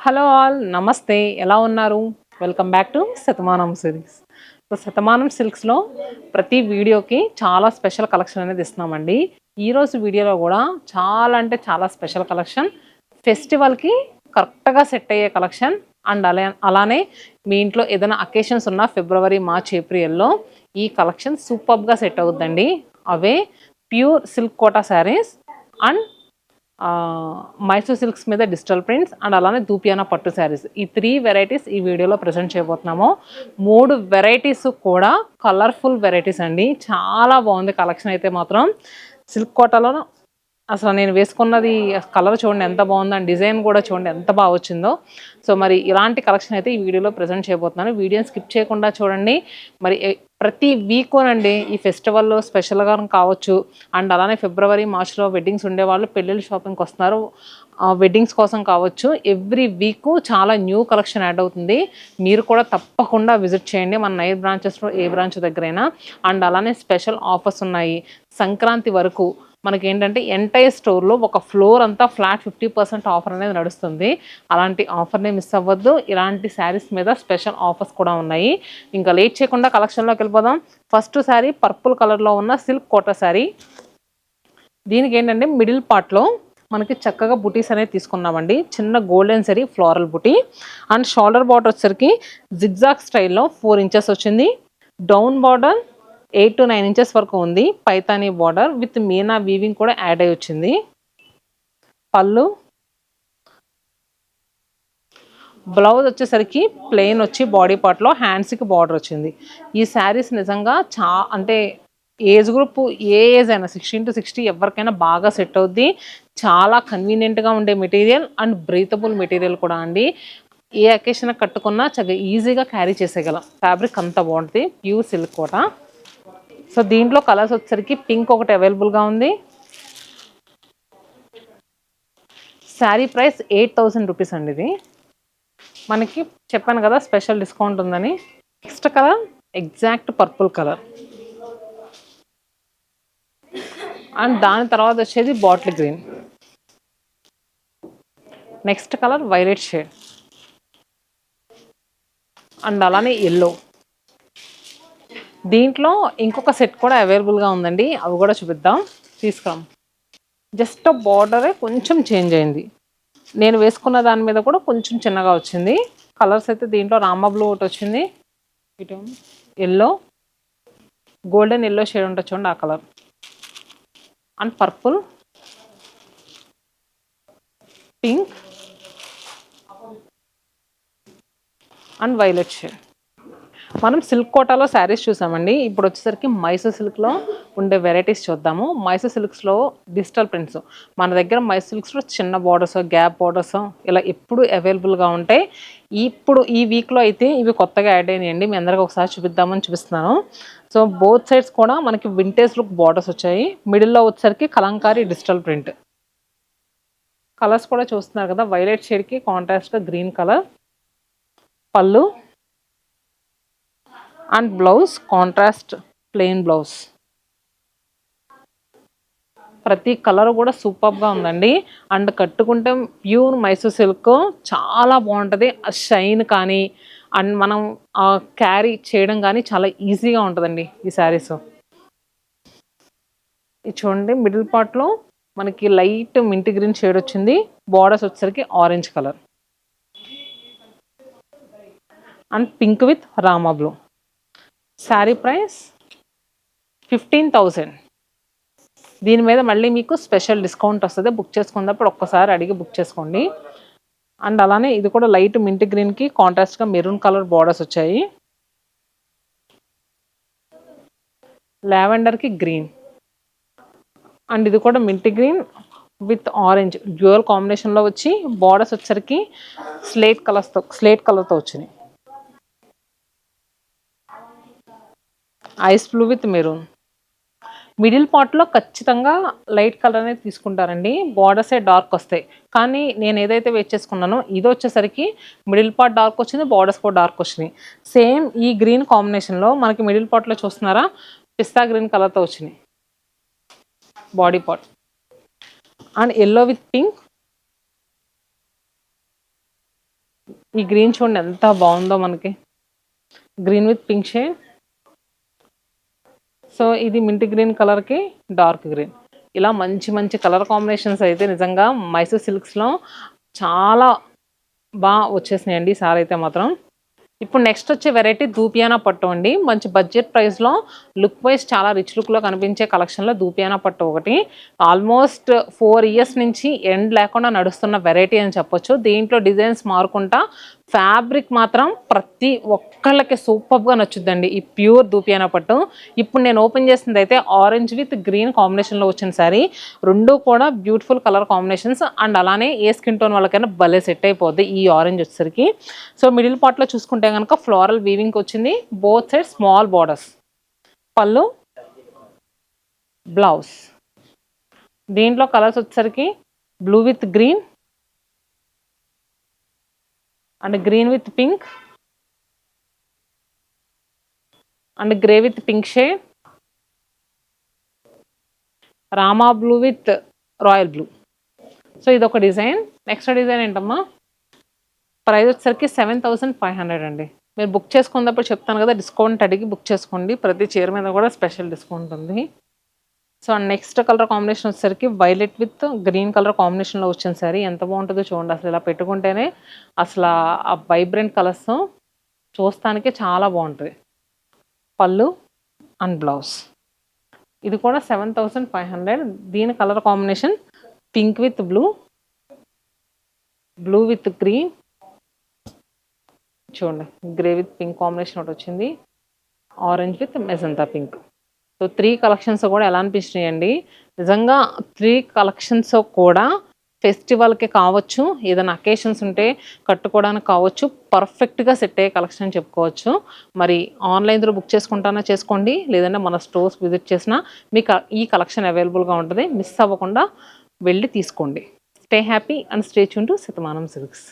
Hello all నమస్తే ఎలా ఉన్నారు? Welcome back to Shatamanam silks. So Shatamanam సిల్క్స్లో ప్రతి వీడియోకి చాలా స్పెషల్ కలెక్షన్ అనేది ఇస్తున్నామండి. ఈరోజు వీడియోలో కూడా చాలా అంటే చాలా స్పెషల్ కలెక్షన్, ఫెస్టివల్కి కరెక్ట్గా సెట్ అయ్యే కలెక్షన్. అండ్ అలానే మీ ఇంట్లో ఏదైనా అకేషన్స్ ఉన్న ఫిబ్రవరి, మార్చ్, ఏప్రిల్లో ఈ కలెక్షన్ సూపర్గా సెట్ అవుద్దండి. అవే pure silk Kota saris and Mysore silks మీద డిజిటల్ ప్రింట్స్ అండ్ అలానే దూపియానా పట్టు శారీస్, ఈ 3 వెరైటీస్ ఈ వీడియోలో ప్రజెంట్ చేయబోతున్నాము. 3 వెరైటీస్ కూడా కలర్ఫుల్ వెరైటీస్ అండి. చాలా బాగుంది కలెక్షన్ అయితే మాత్రం. సిల్క్ కోటాలో అసలు నేను వేసుకున్నది కలర్ చూడండి ఎంత బాగుందో, అండ్ డిజైన్ కూడా చూడండి ఎంత బాగా వచ్చిందో. సో మరి ఇలాంటి కలెక్షన్ అయితే ఈ వీడియోలో ప్రజెంట్ చేయబోతున్నాను. వీడియోని స్కిప్ చేయకుండా చూడండి. మరి ప్రతి వీకోనండి ఈ ఫెస్టివల్లో స్పెషల్గా కావచ్చు, అండ్ అలానే ఫిబ్రవరి, మార్చ్లో వెడ్డింగ్స్ ఉండేవాళ్ళు పెళ్ళిళ్ళ షాపింగ్కి వస్తున్నారు, వెడ్డింగ్స్ కోసం కావచ్చు. ఎవ్రీ వీక్ చాలా న్యూ కలెక్షన్ యాడ్ అవుతుంది. మీరు కూడా తప్పకుండా విజిట్ చేయండి మన నైర్ బ్రాంచెస్లో ఏ బ్రాంచ్ దగ్గరైనా. అండ్ అలానే స్పెషల్ ఆఫర్స్ ఉన్నాయి సంక్రాంతి వరకు. మనకేంటంటే ఎంటైర్ స్టోర్లో ఒక ఫ్లోర్ అంతా ఫ్లాట్ 50% ఆఫర్ అనేది నడుస్తుంది. అలాంటి ఆఫర్ని మిస్ అవ్వద్దు. ఇలాంటి శారీస్ మీద స్పెషల్ ఆఫర్స్ కూడా ఉన్నాయి. ఇంకా లేట్ చేయకుండా కలెక్షన్లోకి వెళ్ళిపోదాం. ఫస్ట్ శారీ పర్పుల్ కలర్లో ఉన్న సిల్క్ కోటా శారీ. దీనికి ఏంటంటే మిడిల్ పార్ట్లో మనకి చక్కగా బుటీస్ అనేది తీసుకున్నామండి. చిన్న golden sari floral buti and shoulder border వచ్చేసరికి జిగ్జాగ్ స్టైల్లో 4 ఇంచెస్ వచ్చింది. డౌన్ బార్డర్ 8 to 9 ఇంచెస్ వరకు ఉంది. Paithani border with Meena weaving కూడా యాడ్ అయి వచ్చింది. పళ్ళు, బ్లౌజ్ వచ్చేసరికి ప్లెయిన్ వచ్చి బాడీ పార్ట్లో హ్యాండ్స్కి బార్డర్ వచ్చింది. ఈ శారీస్ నిజంగా అంటే ఏజ్ గ్రూప్ ఏ ఏజ్ అయినా 16 to 60 ఎవరికైనా బాగా సెట్ అవుద్ది. చాలా కన్వీనియంట్గా ఉండే మెటీరియల్ అండ్ బ్రీతబుల్ మెటీరియల్ కూడా అండి. ఏ అకేషన్ కట్టుకున్నా చక్కగా ఈజీగా క్యారీ చేసేయగలం. ఫ్యాబ్రిక్ అంత బాగుంటుంది. ప్యూర్ సిల్క్ కోట. సో దీంట్లో కలర్స్ వచ్చేసరికి పింక్ ఒకటి అవైలబుల్గా ఉంది. శారీ ప్రైస్ 8000 రూపీస్ అండి. ఇది మనకి చెప్పాను కదా స్పెషల్ డిస్కౌంట్ ఉందని. Next colour exact purple colour and దాని తర్వాత వచ్చేది bottle green. Next colour violet shade and అలానే ఎల్లో. దీంట్లో ఇంకొక సెట్ కూడా అవైలబుల్గా ఉందండి, అవి కూడా చూపిద్దాం. తీసుకురాం. జస్ట్ బార్డరే కొంచెం చేంజ్ అయింది. నేను వేసుకున్న దాని మీద కూడా కొంచెం చిన్నగా వచ్చింది. కలర్స్ అయితే దీంట్లో రామా బ్లూ ఒకటి వచ్చింది, ఇటు ఎల్లో, గోల్డెన్ ఎల్లో షేడ్ ఉంటుంది చూడండి ఆ colour, and purple, pink and violet shade. మనం సిల్క్ కోటాలో శారీస్ చూసామండి. ఇప్పుడు వచ్చేసరికి మైసూర్ సిల్క్లో ఉండే వెరైటీస్ చూద్దాము. మైసూర్ సిల్క్స్లో డిజిటల్ ప్రింట్స్ మన దగ్గర మైసూర్ సిల్క్స్లో చిన్న బార్డర్స్, గ్యాప్ బార్డర్స్ ఇలా ఎప్పుడు అవైలబుల్గా ఉంటాయి. ఇప్పుడు ఈ వీక్లో అయితే ఇవి కొత్తగా యాడ్ అయినాయండి. మీ అందరికీ ఒకసారి చూపిద్దామని చూపిస్తున్నాను. సో బోత్ సైడ్స్ కూడా మనకి వింటేజ్ లుక్ బార్డర్స్ వచ్చాయి. మిడిల్లో వచ్చేసరికి కలంకారీ డిజిటల్ ప్రింట్. కలర్స్ కూడా చూస్తున్నారు కదా, వైలెట్ షేడ్కి కాంట్రాస్ట్గా గ్రీన్ కలర్. పళ్ళు and blouse contrast plain blouse. ప్రతి కలర్ కూడా సూపర్గా ఉందండి. అండ్ కట్టుకుంటే ప్యూర్ మైసూర్ సిల్క్ చాలా బాగుంటుంది. ఆ షైన్ కానీ అండ్ మనం క్యారీ చేయడం కానీ చాలా ఈజీగా ఉంటుందండి ఈ శారీస్. ఇది చూడండి మిడిల్ పార్ట్లో మనకి లైట్ మింట్ గ్రీన్ షేడ్ వచ్చింది. బార్డర్స్ వచ్చేసరికి orange colour and pink with Rama blue. Sari price 15,000. దీని మీద మళ్ళీ మీకు స్పెషల్ డిస్కౌంట్ వస్తుంది. బుక్ చేసుకున్నప్పుడు ఒక్కసారి అడిగి బుక్ చేసుకోండి. అండ్ అలానే ఇది కూడా లైట్ మింట్ గ్రీన్కి కాంట్రాస్ట్గా మెరూన్ కలర్ బార్డర్స్ వచ్చాయి. లావెండర్కి గ్రీన్ అండ్ ఇది కూడా mint green with orange dual కాంబినేషన్లో వచ్చి బార్డర్స్ వచ్చేసరికి స్లేట్ కలర్తో వచ్చినాయి. Ice blue with maroon. Middle పార్ట్లో ఖచ్చితంగా లైట్ కలర్ అనేది తీసుకుంటారండి. బార్డర్సే డార్క్ వస్తాయి. కానీ నేను ఏదైతే వేట్ చేసుకున్నానో ఇది వచ్చేసరికి మిడిల్ పార్ట్ డార్క్ వచ్చింది, బార్డర్స్ కూడా డార్క్ వచ్చినాయి. సేమ్ ఈ గ్రీన్ కాంబినేషన్లో మనకి మిడిల్ పార్ట్లో చూస్తున్నారా పిస్తా గ్రీన్ కలర్తో వచ్చినాయి body part. And yellow with pink ఈ గ్రీన్ చూడండి ఎంత బాగుందో మనకి, green with pink shade. So ఇది మింట్ గ్రీన్ కలర్కి డార్క్ గ్రీన్, ఇలా మంచి మంచి కలర్ కాంబినేషన్స్ అయితే నిజంగా మైసూర్ సిల్క్స్లో చాలా బాగా వచ్చేసినాయండి ఈసారి అయితే మాత్రం. ఇప్పుడు నెక్స్ట్ వచ్చే వెరైటీ దూపియానా పట్టు అండి. మంచి బడ్జెట్ ప్రైస్లో లుక్ వైజ్ చాలా రిచ్ లుక్లో కనిపించే కలెక్షన్లో దూపియానా పట్టు ఒకటి. ఆల్మోస్ట్ 4 ఇయర్స్ నుంచి ఎండ్ లేకుండా నడుస్తున్న వెరైటీ అని చెప్పొచ్చు. దీంట్లో డిజైన్స్ మారుకుంటా ఫ్యాబ్రిక్ మాత్రం ప్రతి ఒక్కళ్ళకి సూపర్గా నచ్చుద్దండి ఈ ప్యూర్ దూపియానా పట్టు. ఇప్పుడు నేను ఓపెన్ చేసింది అయితే ఆరెంజ్ విత్ గ్రీన్ కాంబినేషన్లో వచ్చిన సారీ. రెండు కూడా బ్యూటిఫుల్ కలర్ కాంబినేషన్స్ అండ్ అలానే ఏ స్కిన్ టోన్ వాళ్ళకైనా భలే సెట్ అయిపోద్ది ఈ ఆరెంజ్ వచ్చేసరికి. సో మిడిల్ పార్ట్లో చూసుకుంటే కనుక ఫ్లోరల్ వీవింగ్ వచ్చింది, బోత్ సైడ్ స్మాల్ బార్డర్స్. పళ్ళు, బ్లౌజ్. దీంట్లో కలర్స్ వచ్చేసరికి blue with green and green with pink and grey with pink shade, Rama blue with royal blue. So ఇదొక డిజైన్. నెక్స్ట్ డిజైన్ ఏంటమ్మా, ప్రైస్ వచ్చేసరికి 7,500 అండి. మీరు బుక్ చేసుకున్నప్పుడు చెప్తాను కదా, డిస్కౌంట్ అడిగి బుక్ చేసుకోండి, ప్రతి చీర మీద కూడా స్పెషల్ డిస్కౌంట్ ఉంది. సో నెక్స్ట్ కలర్ కాంబినేషన్ వచ్చేసరికి వైలెట్ విత్ గ్రీన్ కలర్ కాంబినేషన్లో వచ్చిన సారీ. ఎంత బాగుంటుందో చూడండి, అసలు ఇలా పెట్టుకుంటేనే అసలు ఆ వైబ్రెంట్ కలర్స్ చూస్తానికి చాలా బాగుంటుంది. పళ్ళు అండ్ బ్లౌజ్. ఇది కూడా 7,500. దీని colour combination pink with blue, blue with green, చూడండి గ్రే విత్ పింక్ కాంబినేషన్ ఒకటి వచ్చింది, orange with magenta pink. So 3 collections కూడా ఎలా అనిపించినాయండి నిజంగా. 3 కలెక్షన్స్ కూడా ఫెస్టివల్కి కావచ్చు, ఏదైనా అకేషన్స్ ఉంటే కట్టుకోవడానికి కావచ్చు, పర్ఫెక్ట్గా సెట్ అయ్యే కలెక్షన్ అని చెప్పుకోవచ్చు. మరి ఆన్లైన్లో బుక్ చేసుకుంటానా చేసుకోండి, లేదంటే మన స్టోర్స్ విజిట్ చేసినా మీకు ఈ కలెక్షన్ అవైలబుల్గా ఉంటుంది. మిస్ అవ్వకుండా వెళ్ళి తీసుకోండి. Stay happy and stay tune to Shatamanam silks.